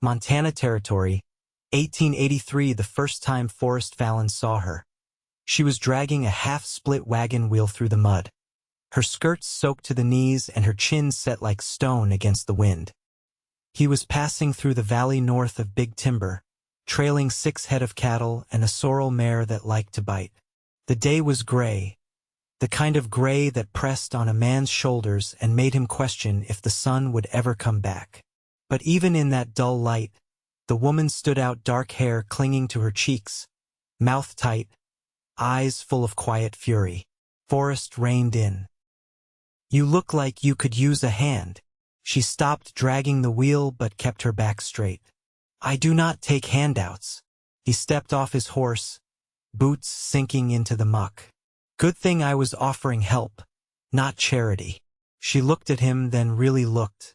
Montana Territory, 1883, the first time Forrest Fallon saw her. She was dragging a half-split wagon wheel through the mud. Her skirts soaked to the knees and her chin set like stone against the wind. He was passing through the valley north of Big Timber, trailing 6 head of cattle and a sorrel mare that liked to bite. The day was gray, the kind of gray that pressed on a man's shoulders and made him question if the sun would ever come back. But even in that dull light, the woman stood out, dark hair clinging to her cheeks, mouth tight, eyes full of quiet fury. Forrest reined in. "You look like you could use a hand." She stopped dragging the wheel but kept her back straight. "I do not take handouts." He stepped off his horse, boots sinking into the muck. "Good thing I was offering help, not charity." She looked at him, then really looked.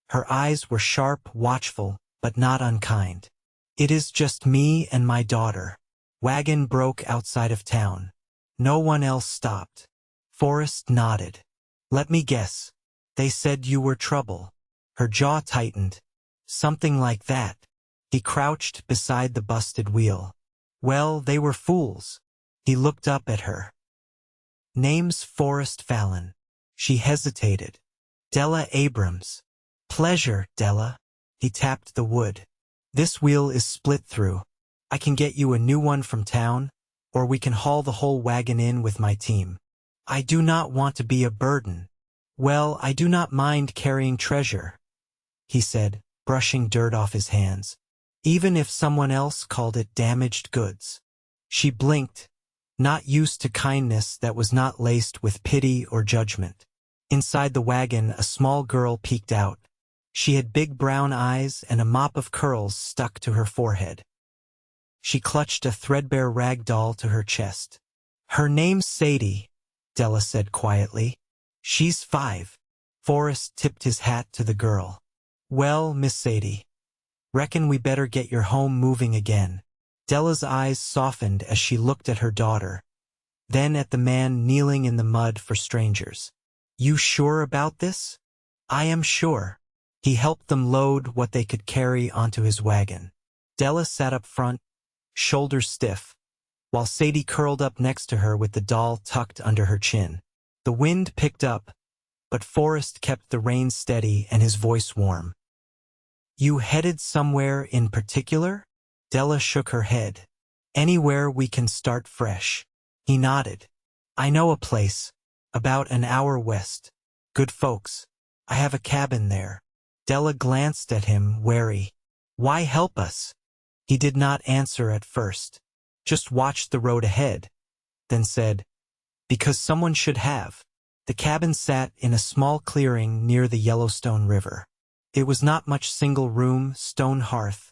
Her eyes were sharp, watchful, but not unkind. "It is just me and my daughter." Wagon broke outside of town. No one else stopped. Forrest nodded. "Let me guess. They said you were trouble." Her jaw tightened. "Something like that." He crouched beside the busted wheel. "Well, they were fools." He looked up at her. "Name's Forrest Fallon." She hesitated. "Della Abrams." "Pleasure, Della." He tapped the wood. "This wheel is split through. I can get you a new one from town, or we can haul the whole wagon in with my team." "I do not want to be a burden." "Well, I do not mind carrying treasure," he said, brushing dirt off his hands, "even if someone else called it damaged goods." She blinked, not used to kindness that was not laced with pity or judgment. Inside the wagon, a small girl peeked out. She had big brown eyes and a mop of curls stuck to her forehead. She clutched a threadbare rag doll to her chest. "Her name's Sadie," Della said quietly. "She's 5. Forrest tipped his hat to the girl. "Well, Miss Sadie, reckon we better get your home moving again." Della's eyes softened as she looked at her daughter, then at the man kneeling in the mud for strangers. "You sure about this?" "I am sure." He helped them load what they could carry onto his wagon. Della sat up front, shoulders stiff, while Sadie curled up next to her with the doll tucked under her chin. The wind picked up, but Forrest kept the reins steady and his voice warm. "You headed somewhere in particular?" Della shook her head. "Anywhere we can start fresh." He nodded. "I know a place, about an hour west. Good folks. I have a cabin there." Della glanced at him, wary. "Why help us?" He did not answer at first, just watched the road ahead, then said, "Because someone should have." The cabin sat in a small clearing near the Yellowstone River. It was not much single-room, stone hearth,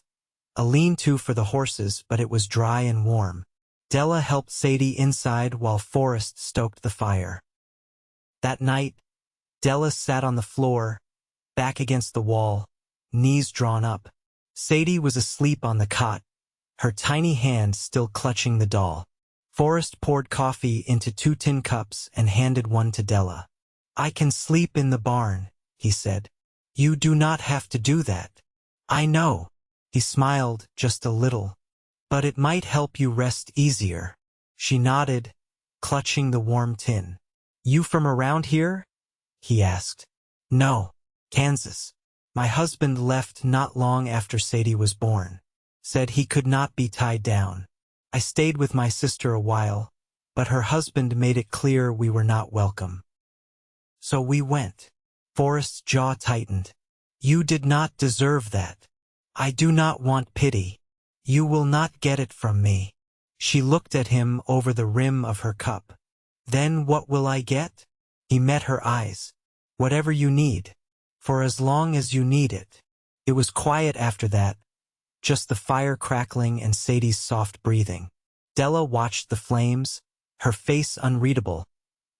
a lean-to for the horses, but it was dry and warm. Della helped Sadie inside while Forrest stoked the fire. That night, Della sat on the floor, back against the wall, knees drawn up. Sadie was asleep on the cot, her tiny hand still clutching the doll. Forrest poured coffee into 2 tin cups and handed one to Della. "I can sleep in the barn," he said. "You do not have to do that." "I know." He smiled just a little. "But it might help you rest easier." She nodded, clutching the warm tin. "You from around here?" he asked. "No. Kansas. My husband left not long after Sadie was born. Said he could not be tied down. I stayed with my sister a while, but her husband made it clear we were not welcome. So we went." Forrest's jaw tightened. "You did not deserve that. I do not want pity. You will not get it from me." She looked at him over the rim of her cup. "Then what will I get?" He met her eyes. "Whatever you need. For as long as you need it." It was quiet after that, just the fire crackling and Sadie's soft breathing. Della watched the flames, her face unreadable,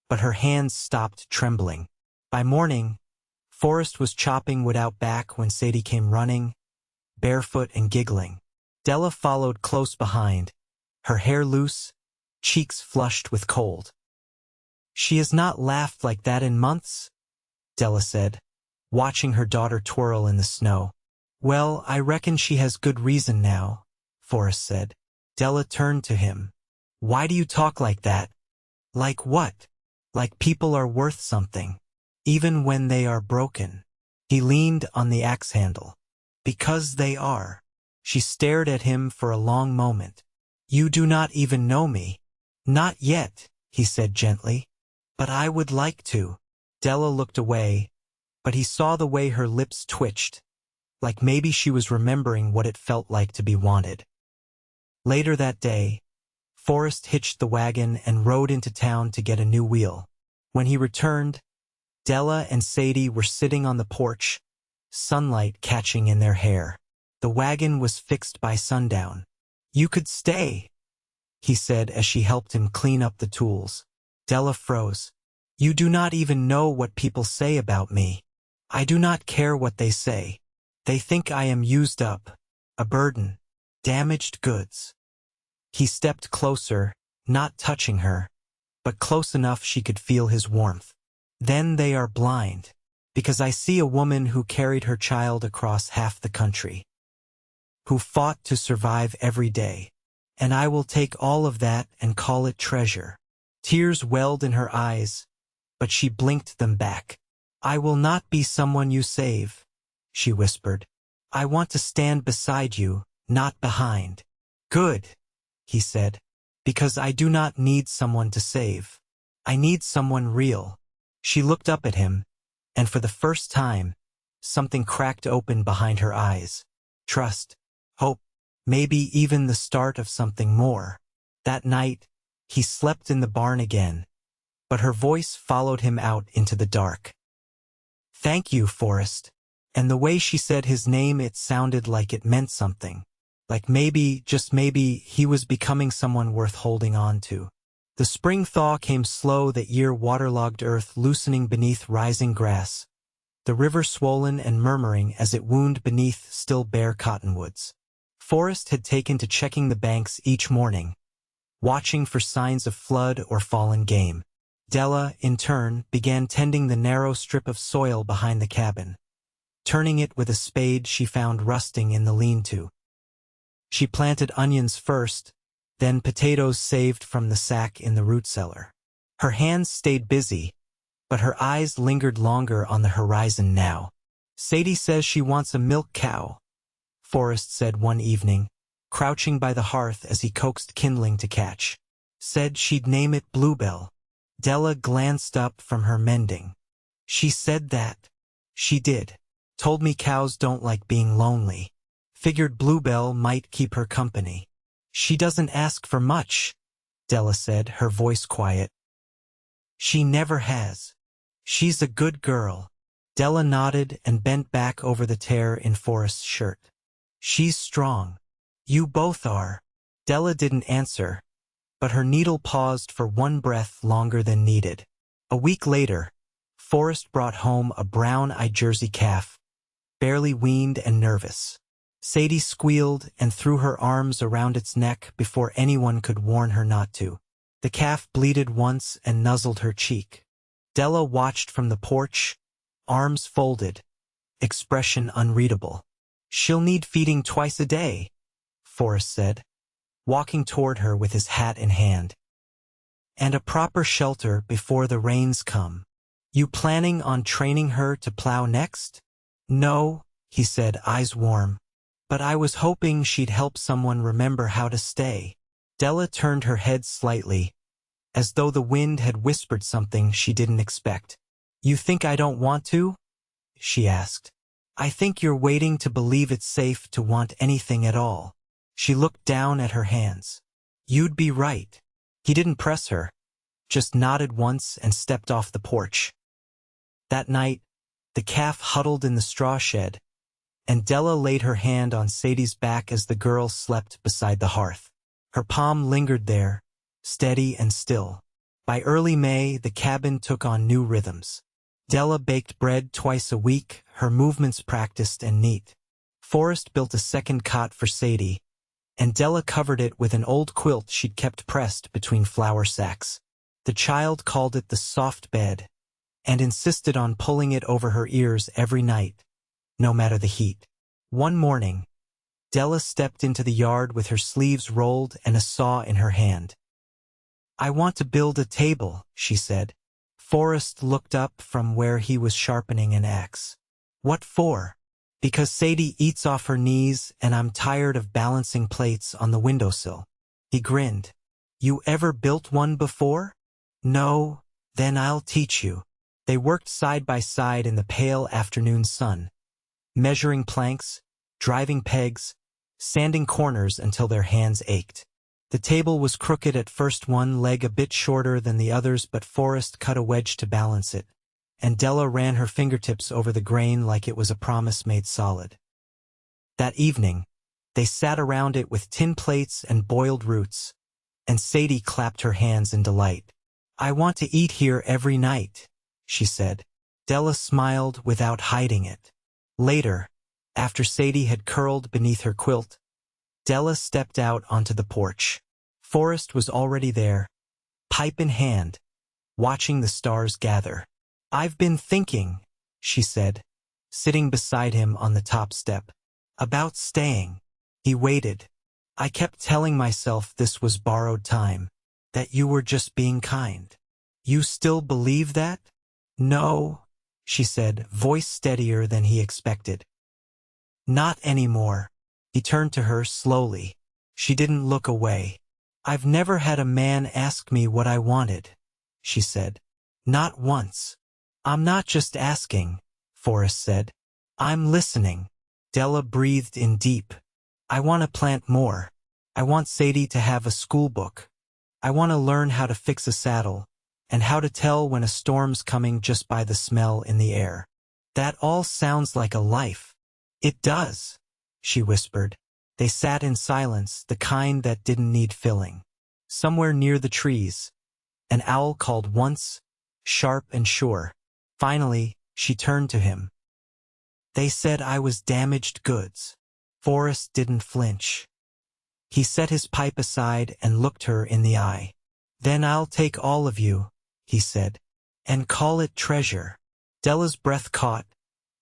but her hands stopped trembling. By morning, Forrest was chopping wood out back when Sadie came running, barefoot and giggling. Della followed close behind, her hair loose, cheeks flushed with cold. "She has not laughed like that in months," Della said, watching her daughter twirl in the snow. Well, I reckon she has good reason now, Forrest said. Della turned to him. Why do you talk like that? Like what? Like people are worth something, even when they are broken. He leaned on the axe handle. Because they are. She stared at him for a long moment. You do not even know me. Not yet, he said gently. But I would like to. Della looked away, but he saw the way her lips twitched, like maybe she was remembering what it felt like to be wanted. Later that day, Forrest hitched the wagon and rode into town to get a new wheel. When he returned, Della and Sadie were sitting on the porch, sunlight catching in their hair. The wagon was fixed by sundown. You could stay, he said as she helped him clean up the tools. Della froze. You do not even know what people say about me. I do not care what they say. They think I am used up, a burden, damaged goods. He stepped closer, not touching her, but close enough she could feel his warmth. Then they are blind, because I see a woman who carried her child across half the country, who fought to survive every day, and I will take all of that and call it treasure. Tears welled in her eyes, but she blinked them back. I will not be someone you save, she whispered. I want to stand beside you, not behind. Good, he said, because I do not need someone to save. I need someone real. She looked up at him, and for the first time, something cracked open behind her eyes. Trust, hope, maybe even the start of something more. That night, he slept in the barn again, but her voice followed him out into the dark. Thank you, Forrest. And the way she said his name, it sounded like it meant something. Like maybe, just maybe, he was becoming someone worth holding on to. The spring thaw came slow, that year waterlogged earth loosening beneath rising grass, the river swollen and murmuring as it wound beneath still bare cottonwoods. Forrest had taken to checking the banks each morning, watching for signs of flood or fallen game. Della, in turn, began tending the narrow strip of soil behind the cabin, turning it with a spade she found rusting in the lean-to. She planted onions first, then potatoes saved from the sack in the root cellar. Her hands stayed busy, but her eyes lingered longer on the horizon now. Sadie says she wants a milk cow, Forrest said one evening, crouching by the hearth as he coaxed kindling to catch. Said she'd name it Bluebell. Della glanced up from her mending. She said that. She did. Told me cows don't like being lonely. Figured Bluebell might keep her company. She doesn't ask for much, Della said, her voice quiet. She never has. She's a good girl. Della nodded and bent back over the tear in Forrest's shirt. She's strong. You both are. Della didn't answer, but her needle paused for one breath longer than needed. A week later, Forrest brought home a brown-eyed Jersey calf, barely weaned and nervous. Sadie squealed and threw her arms around its neck before anyone could warn her not to. The calf bleated once and nuzzled her cheek. Della watched from the porch, arms folded, expression unreadable. She'll need feeding twice a day, Forrest said, walking toward her with his hat in hand. And a proper shelter before the rains come. You planning on training her to plow next? No, he said, eyes warm. But I was hoping she'd help someone remember how to stay. Della turned her head slightly, as though the wind had whispered something she didn't expect. You think I don't want to? She asked. I think you're waiting to believe it's safe to want anything at all. She looked down at her hands. You'd be right. He didn't press her, just nodded once and stepped off the porch. That night, the calf huddled in the straw shed, and Della laid her hand on Sadie's back as the girl slept beside the hearth. Her palm lingered there, steady and still. By early May, the cabin took on new rhythms. Della baked bread twice a week, her movements practiced and neat. Forrest built a second cot for Sadie, and Della covered it with an old quilt she'd kept pressed between flour sacks. The child called it the soft bed, and insisted on pulling it over her ears every night, no matter the heat. One morning, Della stepped into the yard with her sleeves rolled and a saw in her hand. "I want to build a table," she said. Forrest looked up from where he was sharpening an axe. "What for?" "Because Sadie eats off her knees and I'm tired of balancing plates on the windowsill." He grinned. "You ever built one before?" "No." "Then I'll teach you." They worked side by side in the pale afternoon sun, measuring planks, driving pegs, sanding corners until their hands ached. The table was crooked at first, one leg a bit shorter than the others, but Forrest cut a wedge to balance it, and Della ran her fingertips over the grain like it was a promise made solid. That evening, they sat around it with tin plates and boiled roots, and Sadie clapped her hands in delight. "I want to eat here every night," she said. Della smiled without hiding it. Later, after Sadie had curled beneath her quilt, Della stepped out onto the porch. Forrest was already there, pipe in hand, watching the stars gather. "I've been thinking," she said, sitting beside him on the top step, "about staying." He waited. "I kept telling myself this was borrowed time, that you were just being kind." "You still believe that?" "No," she said, voice steadier than he expected. "Not anymore." He turned to her slowly. She didn't look away. "I've never had a man ask me what I wanted," she said. "Not once." "I'm not just asking," Forrest said. "I'm listening." Della breathed in deep. "I want to plant more. I want Sadie to have a school book. I want to learn how to fix a saddle, and how to tell when a storm's coming just by the smell in the air." "That all sounds like a life." "It does," she whispered. They sat in silence, the kind that didn't need filling. Somewhere near the trees, an owl called once, sharp and sure. Finally, she turned to him. "They said I was damaged goods." Forrest didn't flinch. He set his pipe aside and looked her in the eye. "Then I'll take all of you," he said, "and call it treasure." Della's breath caught,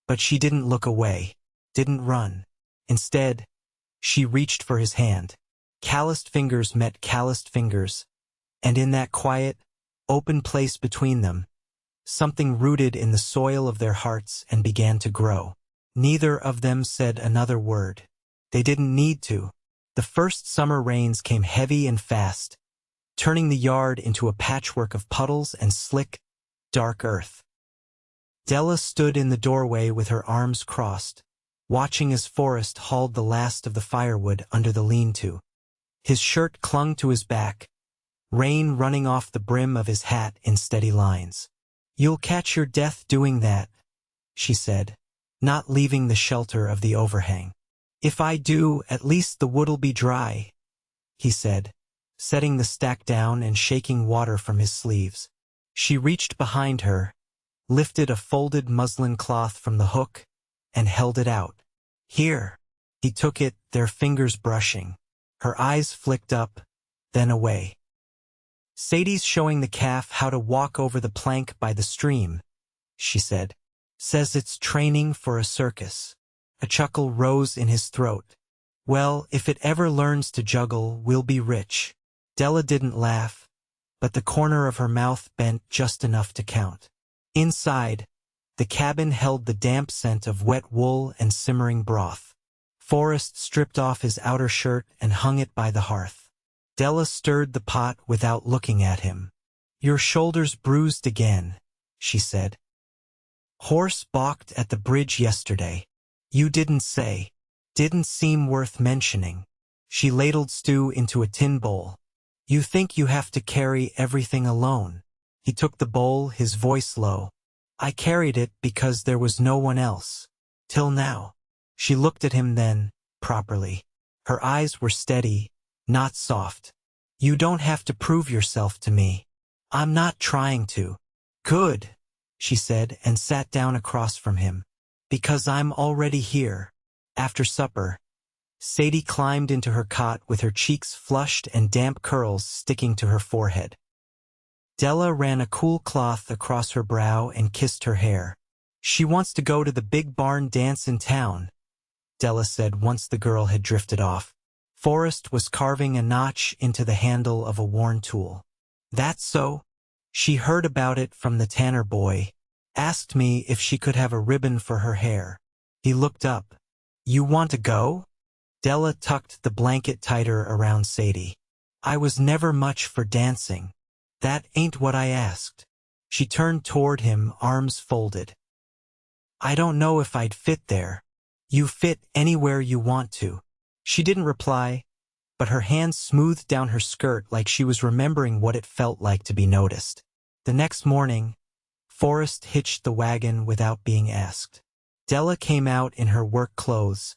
but she didn't look away, didn't run. Instead, she reached for his hand. Calloused fingers met calloused fingers, and in that quiet, open place between them, something rooted in the soil of their hearts and began to grow. Neither of them said another word. They didn't need to. The first summer rains came heavy and fast, turning the yard into a patchwork of puddles and slick, dark earth. Della stood in the doorway with her arms crossed, watching as Forrest hauled the last of the firewood under the lean-to. His shirt clung to his back, rain running off the brim of his hat in steady lines. "You'll catch your death doing that," she said, not leaving the shelter of the overhang. "If I do, at least the wood'll be dry," he said, setting the stack down and shaking water from his sleeves. She reached behind her, lifted a folded muslin cloth from the hook, and held it out. "Here." He took it, their fingers brushing. Her eyes flicked up, then away. "Sadie's showing the calf how to walk over the plank by the stream," she said. "Says it's training for a circus." A chuckle rose in his throat. "Well, if it ever learns to juggle, we'll be rich." Della didn't laugh, but the corner of her mouth bent just enough to count. Inside, the cabin held the damp scent of wet wool and simmering broth. Forrest stripped off his outer shirt and hung it by the hearth. Della stirred the pot without looking at him. "Your shoulder's bruised again," she said. "Horse balked at the bridge yesterday." "You didn't say." "Didn't seem worth mentioning." She ladled stew into a tin bowl. "You think you have to carry everything alone." He took the bowl, his voice low. "I carried it because there was no one else. Till now." She looked at him then, properly. Her eyes were steady, not soft. "You don't have to prove yourself to me." "I'm not trying to." "Good," she said and sat down across from him. "Because I'm already here." After supper, Sadie climbed into her cot with her cheeks flushed and damp curls sticking to her forehead. Della ran a cool cloth across her brow and kissed her hair. "She wants to go to the big barn dance in town," Della said once the girl had drifted off. Forrest was carving a notch into the handle of a worn tool. That's so? She heard about it from the tanner boy. Asked me if she could have a ribbon for her hair. He looked up. You want to go? Della tucked the blanket tighter around Sadie. I was never much for dancing. That ain't what I asked. She turned toward him, arms folded. I don't know if I'd fit there. You fit anywhere you want to. She didn't reply, but her hand smoothed down her skirt like she was remembering what it felt like to be noticed. The next morning, Forrest hitched the wagon without being asked. Della came out in her work clothes,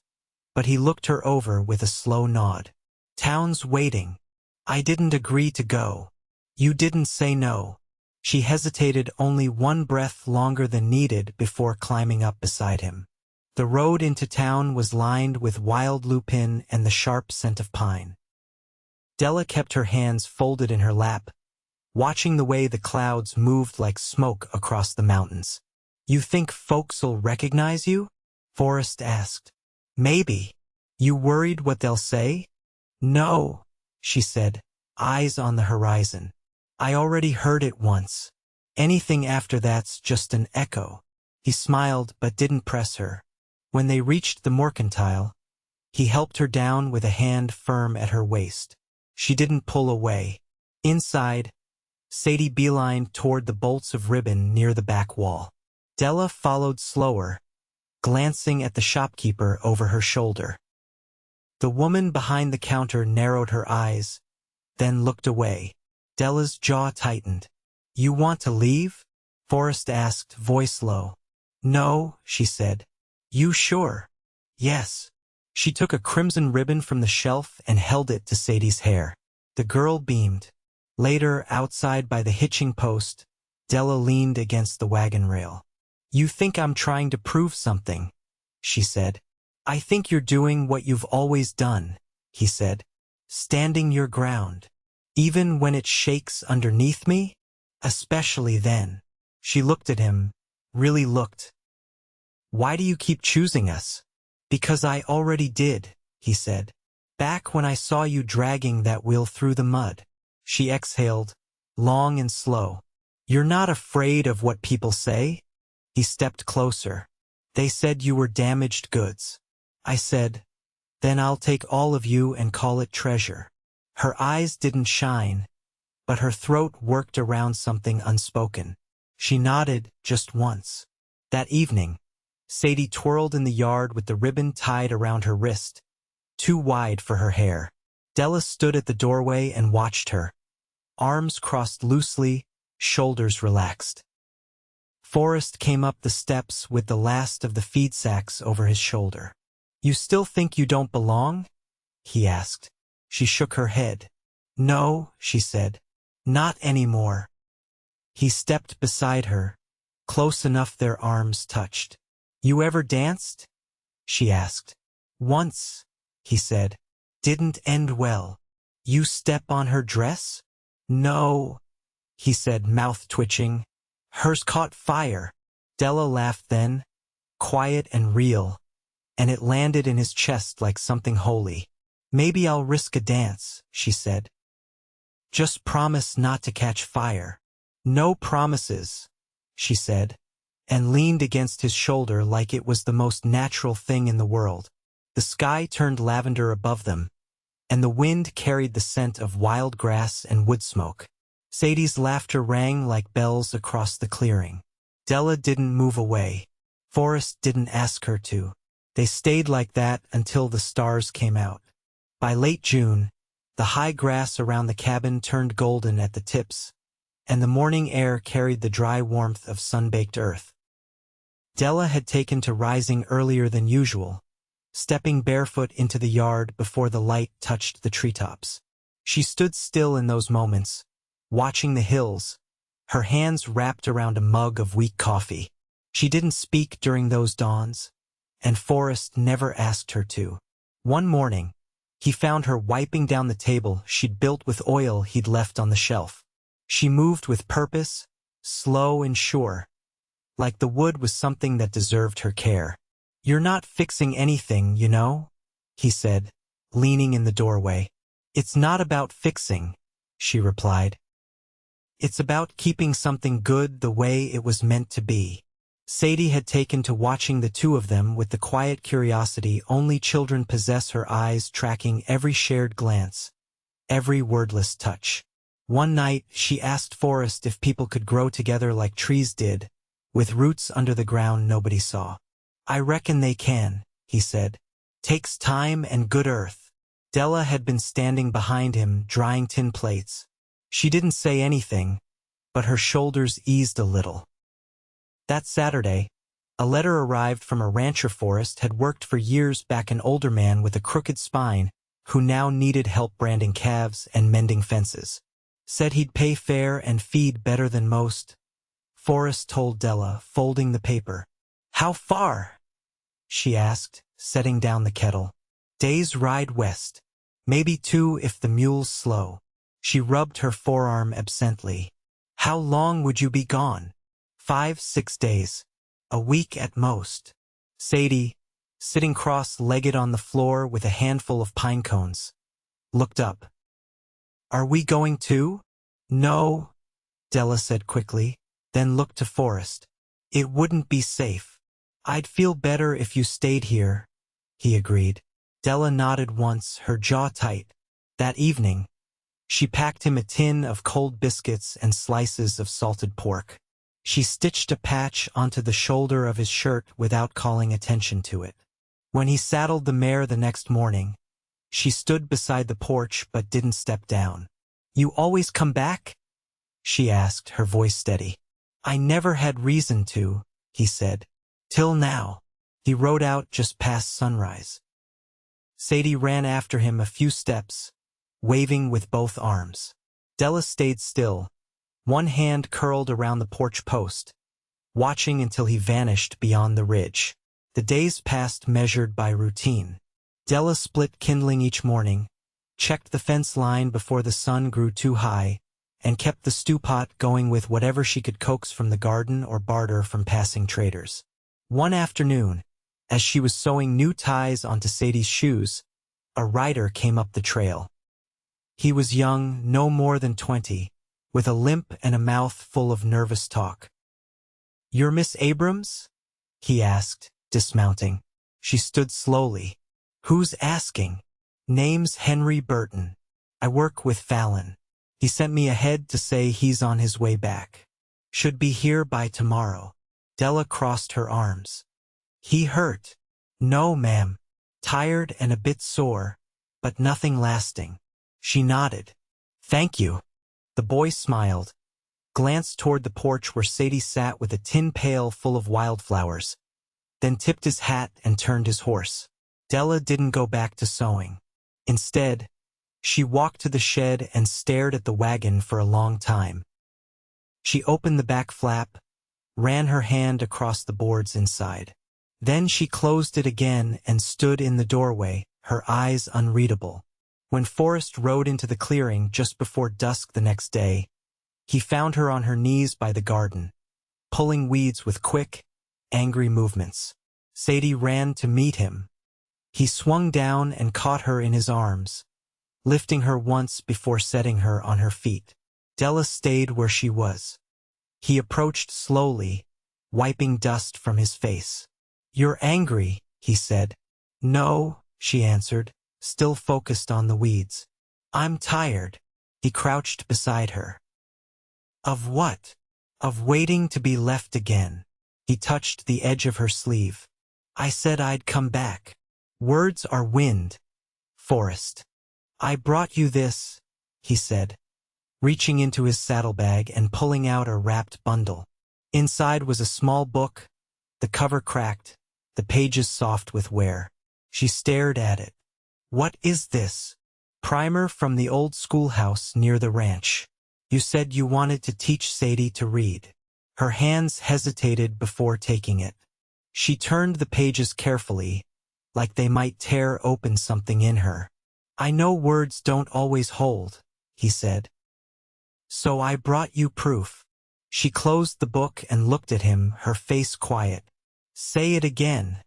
but he looked her over with a slow nod. Town's waiting. I didn't agree to go. You didn't say no. She hesitated only one breath longer than needed before climbing up beside him. The road into town was lined with wild lupin and the sharp scent of pine. Della kept her hands folded in her lap, watching the way the clouds moved like smoke across the mountains. You think folks'll recognize you? Forrest asked. Maybe. You worried what they'll say? No, she said, eyes on the horizon. I already heard it once. Anything after that's just an echo. He smiled but didn't press her. When they reached the mercantile, he helped her down with a hand firm at her waist. She didn't pull away. Inside, Sadie beelined toward the bolts of ribbon near the back wall. Della followed slower, glancing at the shopkeeper over her shoulder. The woman behind the counter narrowed her eyes, then looked away. Della's jaw tightened. You want to leave? Forrest asked, voice low. No, she said. You sure? Yes. She took a crimson ribbon from the shelf and held it to Sadie's hair. The girl beamed. Later, outside by the hitching post, Della leaned against the wagon rail. You think I'm trying to prove something, she said. I think you're doing what you've always done, he said. Standing your ground. Even when it shakes underneath me? Especially then. She looked at him, really looked. Why do you keep choosing us? Because I already did, he said. Back when I saw you dragging that wheel through the mud. She exhaled, long and slow. You're not afraid of what people say? He stepped closer. They said you were damaged goods. I said, then I'll take all of you and call it treasure. Her eyes didn't shine, but her throat worked around something unspoken. She nodded just once. That evening, Sadie twirled in the yard with the ribbon tied around her wrist, too wide for her hair. Della stood at the doorway and watched her, arms crossed loosely, shoulders relaxed. Forrest came up the steps with the last of the feed sacks over his shoulder. You still think you don't belong? He asked. She shook her head. No, she said. Not anymore. He stepped beside her, close enough their arms touched. You ever danced? She asked. Once, he said. Didn't end well. You step on her dress? No, he said, mouth twitching. Hers caught fire. Della laughed then, quiet and real, and it landed in his chest like something holy. Maybe I'll risk a dance, she said. Just promise not to catch fire. No promises, she said, and leaned against his shoulder like it was the most natural thing in the world. The sky turned lavender above them, and the wind carried the scent of wild grass and wood smoke. Sadie's laughter rang like bells across the clearing. Della didn't move away. Forrest didn't ask her to. They stayed like that until the stars came out. By late June, the high grass around the cabin turned golden at the tips, and the morning air carried the dry warmth of sun-baked earth. Della had taken to rising earlier than usual, stepping barefoot into the yard before the light touched the treetops. She stood still in those moments, watching the hills, her hands wrapped around a mug of weak coffee. She didn't speak during those dawns, and Forrest never asked her to. One morning, he found her wiping down the table she'd built with oil he'd left on the shelf. She moved with purpose, slow and sure, like the wood was something that deserved her care. "You're not fixing anything, you know," he said, leaning in the doorway. "It's not about fixing," she replied. "It's about keeping something good the way it was meant to be." Sadie had taken to watching the two of them with the quiet curiosity only children possess, her eyes tracking every shared glance, every wordless touch. One night, she asked Forrest if people could grow together like trees did, with roots under the ground nobody saw. "I reckon they can," he said. "Takes time and good earth." Della had been standing behind him, drying tin plates. She didn't say anything, but her shoulders eased a little. That Saturday, a letter arrived from a rancher Forrest had worked for years back, an older man with a crooked spine who now needed help branding calves and mending fences. Said he'd pay fair and feed better than most. Forrest told Della, folding the paper. "How far?" she asked, setting down the kettle. "Day's ride west. Maybe 2 if the mule's slow." She rubbed her forearm absently. "How long would you be gone?" 5, 6 days. A week at most." Sadie, sitting cross-legged on the floor with a handful of pine cones, looked up. "Are we going too?" "No," Della said quickly, then looked to Forrest. "It wouldn't be safe." "I'd feel better if you stayed here," he agreed. Della nodded once, her jaw tight. That evening, she packed him a tin of cold biscuits and slices of salted pork. She stitched a patch onto the shoulder of his shirt without calling attention to it. When he saddled the mare the next morning, she stood beside the porch but didn't step down. "You always come back?" she asked, her voice steady. "I never had reason to," he said. "Till now." He rode out just past sunrise. Sadie ran after him a few steps, waving with both arms. Della stayed still, one hand curled around the porch post, watching until he vanished beyond the ridge. The days passed measured by routine. Della split kindling each morning, checked the fence line before the sun grew too high, and kept the stew pot going with whatever she could coax from the garden or barter from passing traders. One afternoon, as she was sewing new ties onto Sadie's shoes, a rider came up the trail. He was young, no more than 20, with a limp and a mouth full of nervous talk. "You're Miss Abrams?" he asked, dismounting. She stood slowly. "Who's asking?" "Name's Henry Burton. I work with Fallon. He sent me ahead to say he's on his way back. Should be here by tomorrow." Della crossed her arms. "He hurt?" "No, ma'am. Tired and a bit sore, but nothing lasting." She nodded. "Thank you." The boy smiled, glanced toward the porch where Sadie sat with a tin pail full of wildflowers, then tipped his hat and turned his horse. Della didn't go back to sewing. Instead, she walked to the shed and stared at the wagon for a long time. She opened the back flap, ran her hand across the boards inside. Then she closed it again and stood in the doorway, her eyes unreadable. When Forrest rode into the clearing just before dusk the next day, he found her on her knees by the garden, pulling weeds with quick, angry movements. Sadie ran to meet him. He swung down and caught her in his arms, lifting her once before setting her on her feet. Della stayed where she was. He approached slowly, wiping dust from his face. "You're angry," he said. "No," she answered, still focused on the weeds. "I'm tired." He crouched beside her. "Of what?" "Of waiting to be left again." He touched the edge of her sleeve. "I said I'd come back." "Words are wind, Forrest." "I brought you this," he said, reaching into his saddlebag and pulling out a wrapped bundle. Inside was a small book, the cover cracked, the pages soft with wear. She stared at it. "What is this?" "Primer from the old schoolhouse near the ranch. You said you wanted to teach Sadie to read." Her hands hesitated before taking it. She turned the pages carefully, like they might tear open something in her. "I know words don't always hold," he said. "So I brought you proof." She closed the book and looked at him, her face quiet. "Say it again."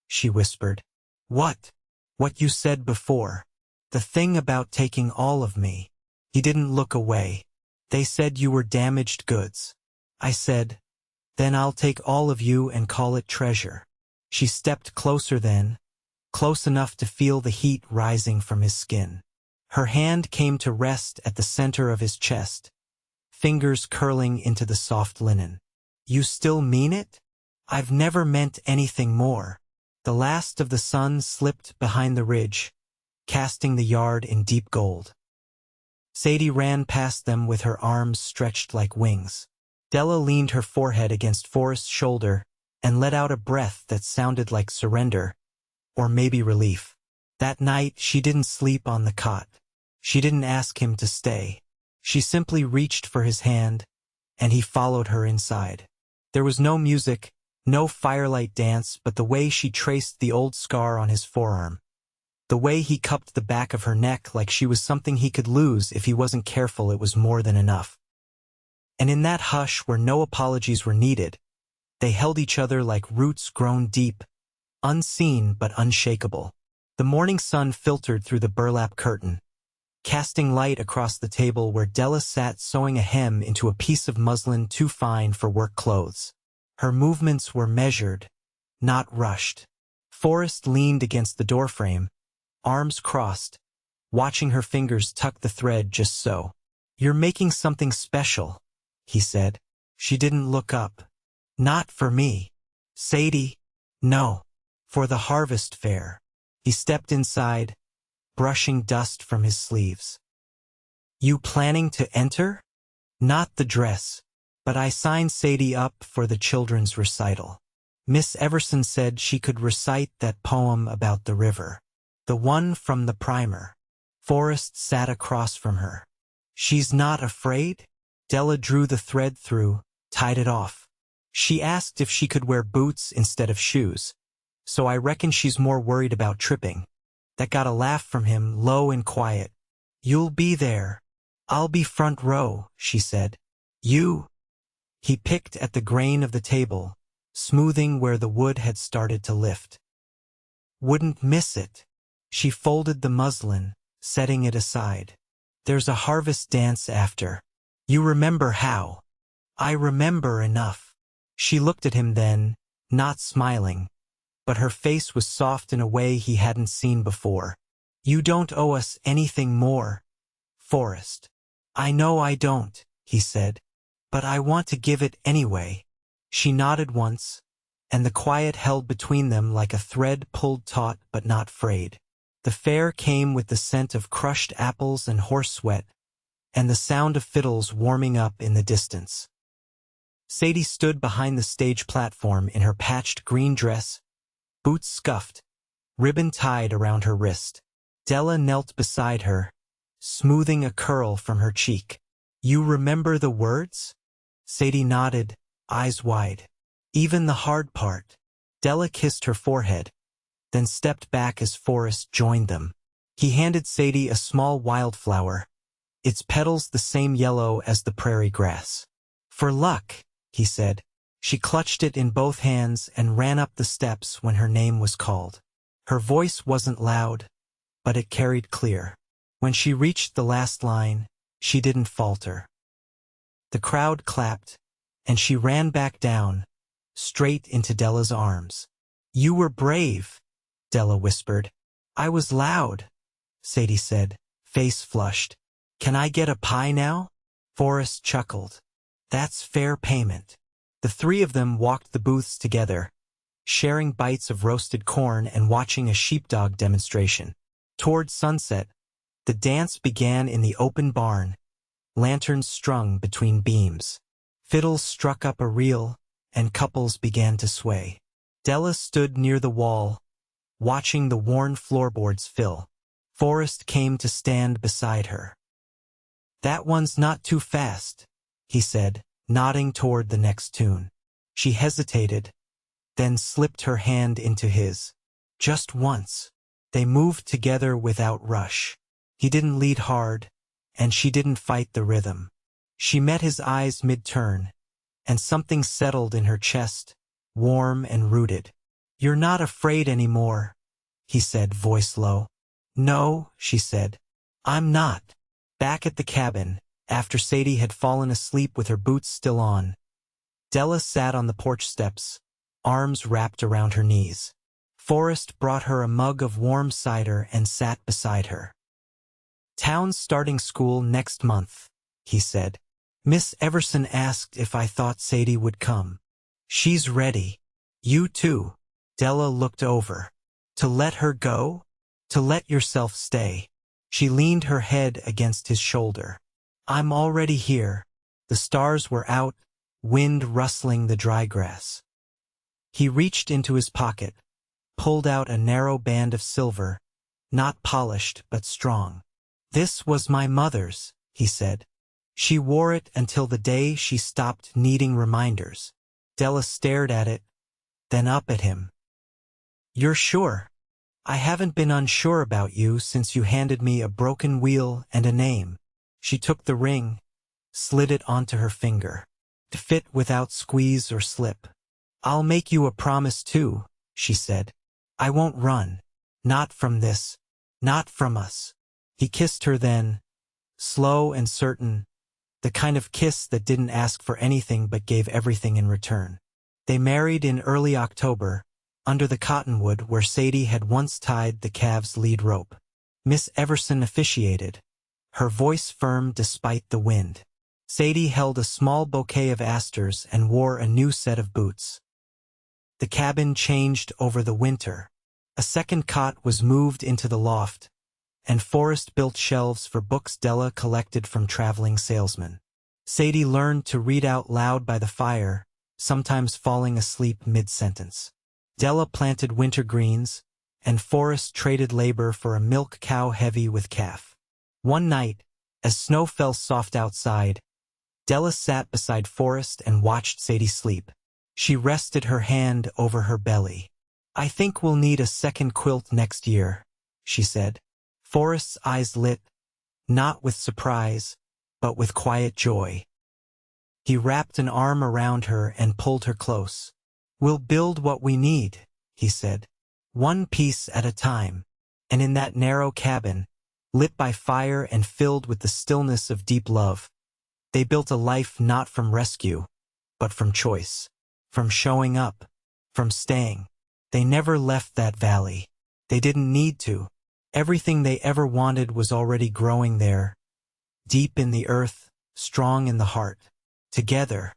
she whispered. What? What you said before. The thing about taking all of me. He didn't look away. They said you were damaged goods. I said, then I'll take all of you and call it treasure. She stepped closer then, close enough to feel the heat rising from his skin. Her hand came to rest at the center of his chest, fingers curling into the soft linen. You still mean it? I've never meant anything more. The last of the sun slipped behind the ridge, casting the yard in deep gold. Sadie ran past them with her arms stretched like wings. Della leaned her forehead against Forrest's shoulder and let out a breath that sounded like surrender, or maybe relief. That night she didn't sleep on the cot. She didn't ask him to stay. She simply reached for his hand, and he followed her inside. There was no music, no firelight dance, but the way she traced the old scar on his forearm. The way he cupped the back of her neck like she was something he could lose if he wasn't careful. It was more than enough. And in that hush where no apologies were needed, they held each other like roots grown deep, unseen but unshakable. The morning sun filtered through the burlap curtain, casting light across the table where Della sat sewing a hem into a piece of muslin too fine for work clothes. Her movements were measured, not rushed. Forrest leaned against the doorframe, arms crossed, watching her fingers tuck the thread just so. You're making something special, he said. She didn't look up. Not for me. Sadie? No. For the harvest fair. He stepped inside, brushing dust from his sleeves. You planning to enter? Not the dress, but I signed Sadie up for the children's recital. Miss Everson said she could recite that poem about the river. The one from the primer. Forrest sat across from her. She's not afraid? Della drew the thread through, tied it off. She asked if she could wear boots instead of shoes, so I reckon she's more worried about tripping. That got a laugh from him, low and quiet. You'll be there. I'll be front row, she said. You? He picked at the grain of the table, smoothing where the wood had started to lift. Wouldn't miss it. She folded the muslin, setting it aside. There's a harvest dance after. You remember how? I remember enough. She looked at him then, not smiling, but her face was soft in a way he hadn't seen before. You don't owe us anything more, Forrest. I know I don't, he said, but I want to give it anyway. She nodded once, and the quiet held between them like a thread pulled taut but not frayed. The fair came with the scent of crushed apples and horse sweat, and the sound of fiddles warming up in the distance. Sadie stood behind the stage platform in her patched green dress, boots scuffed, ribbon tied around her wrist. Della knelt beside her, smoothing a curl from her cheek. You remember the words? Sadie nodded, eyes wide. Even the hard part. Della kissed her forehead, then stepped back as Forrest joined them. He handed Sadie a small wildflower, its petals the same yellow as the prairie grass. For luck, he said. She clutched it in both hands and ran up the steps when her name was called. Her voice wasn't loud, but it carried clear. When she reached the last line, she didn't falter. The crowd clapped, and she ran back down, straight into Della's arms. You were brave, Della whispered. I was loud, Sadie said, face flushed. Can I get a pie now? Forrest chuckled. That's fair payment. The three of them walked the booths together, sharing bites of roasted corn and watching a sheepdog demonstration. Toward sunset, the dance began in the open barn, lanterns strung between beams. Fiddles struck up a reel, and couples began to sway. Della stood near the wall, watching the worn floorboards fill. Forrest came to stand beside her. That one's not too fast, he said, nodding toward the next tune. She hesitated, then slipped her hand into his. Just once. They moved together without rush. He didn't lead hard, and she didn't fight the rhythm. She met his eyes mid-turn, and something settled in her chest, warm and rooted. "You're not afraid anymore," he said, voice low. "No," she said. "I'm not." Back at the cabin, after Sadie had fallen asleep with her boots still on, Della sat on the porch steps, arms wrapped around her knees. Forrest brought her a mug of warm cider and sat beside her. "Town's starting school next month," he said. "Miss Everson asked if I thought Sadie would come. She's ready. You too." Della looked over. "To let her go? To let yourself stay?" She leaned her head against his shoulder. "I'm already here." The stars were out, wind rustling the dry grass. He reached into his pocket, pulled out a narrow band of silver, not polished but strong. "This was my mother's," he said. "She wore it until the day she stopped needing reminders." Della stared at it, then up at him. "You're sure?" "I haven't been unsure about you since you handed me a broken wheel and a name." She took the ring, slid it onto her finger, to fit without squeeze or slip. "I'll make you a promise too," she said. "I won't run. Not from this. Not from us." He kissed her then, slow and certain, the kind of kiss that didn't ask for anything but gave everything in return. They married in early October, under the cottonwood where Sadie had once tied the calves' lead rope. Miss Everson officiated, her voice firm despite the wind. Sadie held a small bouquet of asters and wore a new set of boots. The cabin changed over the winter. A second cot was moved into the loft, and Forrest built shelves for books Della collected from traveling salesmen. Sadie learned to read out loud by the fire, sometimes falling asleep mid-sentence. Della planted wintergreens, and Forrest traded labor for a milk cow heavy with calf. One night, as snow fell soft outside, Della sat beside Forrest and watched Sadie sleep. She rested her hand over her belly. "I think we'll need a second quilt next year," she said. Forrest's eyes lit, not with surprise, but with quiet joy. He wrapped an arm around her and pulled her close. "We'll build what we need," he said, "one piece at a time." And in that narrow cabin, lit by fire and filled with the stillness of deep love, they built a life not from rescue, but from choice, from showing up, from staying. They never left that valley. They didn't need to. Everything they ever wanted was already growing there, deep in the earth, strong in the heart. Together,